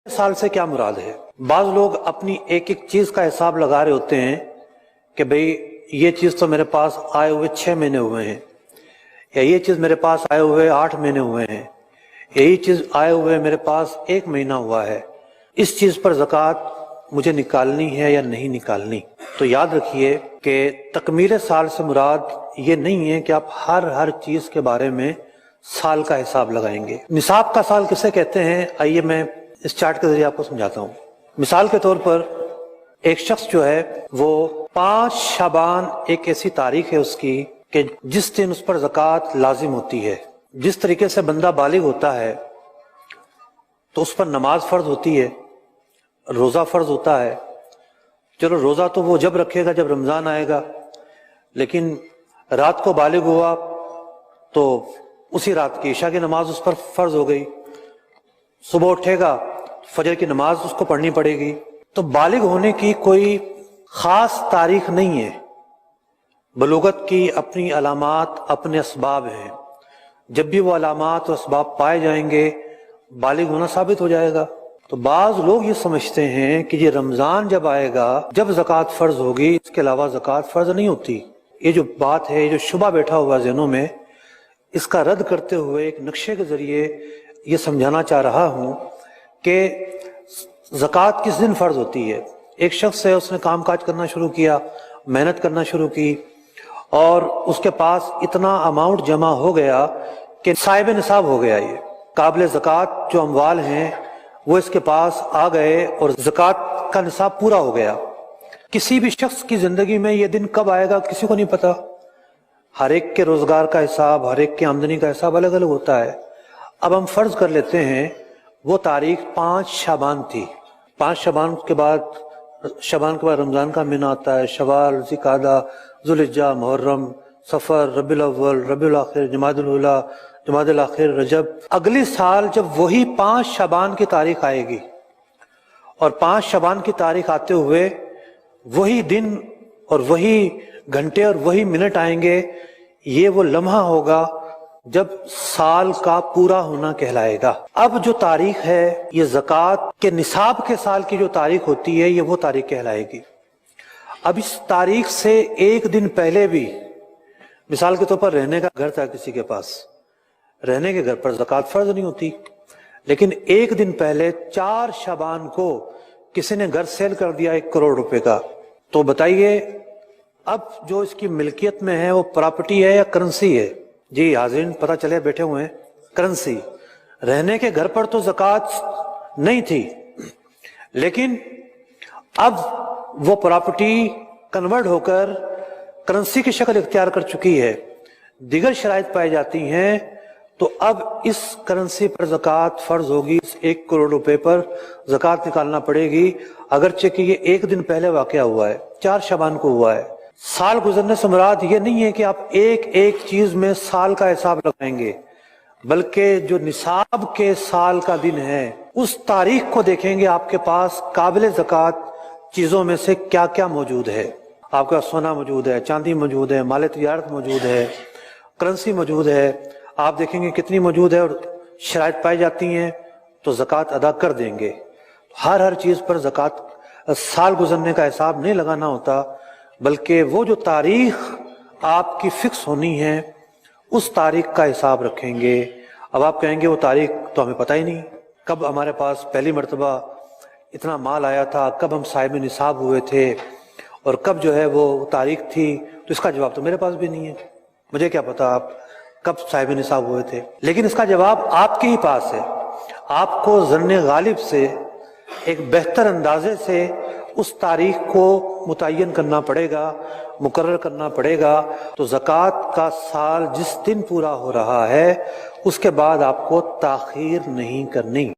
साल से क्या मुराद है। बाज लोग अपनी एक एक चीज का हिसाब लगा रहे होते हैं कि भाई ये चीज तो मेरे पास आए हुए 6 महीने हुए हैं, या ये चीज मेरे पास आए हुए 8 महीने हुए हैं, यही चीज आए हुए मेरे पास 1 महीना हुआ है, इस चीज पर ज़कात मुझे निकालनी है या नहीं निकालनी। तो याद रखिए कि तकमील साल से मुराद ये नहीं है कि आप हर चीज के बारे में साल का हिसाब लगाएंगे। निसाब का साल किसे कहते हैं, आइए मैं इस चार्ट के जरिए आपको समझाता हूँ। मिसाल के तौर पर एक शख्स जो है वो 5 शाबान एक ऐसी तारीख है उसकी कि जिस दिन उस पर ज़कात लाजिम होती है। जिस तरीके से बंदा बालिग होता है तो उस पर नमाज फर्ज होती है, रोज़ा फर्ज होता है। चलो रोज़ा तो वो जब रखेगा जब रमज़ान आएगा, लेकिन रात को बालिग हुआ तो उसी रात की इशा की नमाज उस पर फर्ज हो गई। सुबह उठेगा फजर की नमाज उसको पढ़नी पड़ेगी। तो बालिग होने की कोई खास तारीख नहीं है। बलूगत की अपनी अलामात, अपने असबाब हैं। जब भी वो अलामात और असबाब पाए जाएंगे बालिग होना साबित हो जाएगा। तो बाज लोग ये समझते हैं कि ये रमजान जब आएगा जब ज़कात फर्ज होगी, इसके अलावा ज़कात फर्ज नहीं होती। ये जो बात है, ये जो शुबा बैठा हुआ ज़हनों में, इसका रद्द करते हुए एक नक्शे के जरिए ये समझाना चाह रहा हूँ कि ज़कात किस दिन फर्ज होती है। एक शख्स है, उसने काम काज करना शुरू किया, मेहनत करना शुरू की और उसके पास इतना अमाउंट जमा हो गया कि साहिब निसाब हो गया। ये काबिल ज़कात जो अमवाल हैं वो इसके पास आ गए और ज़कात का निसाब पूरा हो गया। किसी भी शख्स की जिंदगी में ये दिन कब आएगा किसी को नहीं पता। हर एक के रोजगार का हिसाब, हर एक की आमदनी का हिसाब अलग अलग होता है। अब हम फर्ज कर लेते हैं वो तारीख 5 शाबान थी। 5 शाबान के बाद रमजान का महीना आता है। शवाल, ज़िकादा, ज़ुल्हिज्जा, मुहर्रम, सफर, रबीउल अव्वल, रबीउल आखिर, जमादुल उला, जमादुल आखिर, रजब। अगले साल जब वही 5 शाबान की तारीख आएगी और 5 शाबान की तारीख आते हुए वही दिन और वही घंटे और वही मिनट आएंगे, ये वो लम्हा होगा जब साल का पूरा होना कहलाएगा। अब जो तारीख है ये ज़कात के निसाब के साल की जो तारीख होती है ये वो तारीख कहलाएगी। अब इस तारीख से एक दिन पहले भी, मिसाल के तौर पर रहने का घर था किसी के पास, रहने के घर पर ज़कात फर्ज नहीं होती, लेकिन एक दिन पहले 4 शाबान को किसी ने घर सेल कर दिया 1 करोड़ रुपए का। तो बताइए अब जो इसकी मिल्कियत में है वो प्रॉपर्टी है या करेंसी है। जी हाज़रीन, पता चले बैठे हुए हैं, करेंसी। रहने के घर पर तो ज़कात नहीं थी, लेकिन अब वो प्रॉपर्टी कन्वर्ट होकर करेंसी की शक्ल इख्तियार कर चुकी है। दीगर शराइत पाई जाती हैं तो अब इस करेंसी पर ज़कात फर्ज होगी। इस 1 करोड़ रुपए पर ज़कात निकालना पड़ेगी, अगरचे कि ये एक दिन पहले वाक़या हुआ है, 4 शाबान को हुआ है। साल गुजरने से मुराद ये नहीं है कि आप एक एक चीज में साल का हिसाब लगाएंगे, बल्कि जो निसाब के साल का दिन है उस तारीख को देखेंगे। आपके पास काबिल ज़कात चीजों में से क्या क्या मौजूद है। आपके पास सोना मौजूद है, चांदी मौजूद है, माल तिजारत मौजूद है, करेंसी मौजूद है। आप देखेंगे कितनी मौजूद है और शराइत पाई जाती हैं तो ज़कात अदा कर देंगे। हर चीज पर ज़कात साल गुजरने का हिसाब नहीं लगाना होता, बल्कि वो जो तारीख आपकी फिक्स होनी है उस तारीख का हिसाब रखेंगे। अब आप कहेंगे वो तारीख तो हमें पता ही नहीं, कब हमारे पास पहली मर्तबा इतना माल आया था, कब हम साहिब निसाब हुए थे और कब जो है वो तारीख थी। तो इसका जवाब तो मेरे पास भी नहीं है, मुझे क्या पता आप कब साहिब निसाब हुए थे। लेकिन इसका जवाब आपके ही पास है। आपको ज़न्ने गालिब से एक बेहतर अंदाजे से उस तारीख को मुतय्यन करना पड़ेगा, मुकर्रर करना पड़ेगा। तो ज़कात का साल जिस दिन पूरा हो रहा है उसके बाद आपको ताख़ीर नहीं करनी।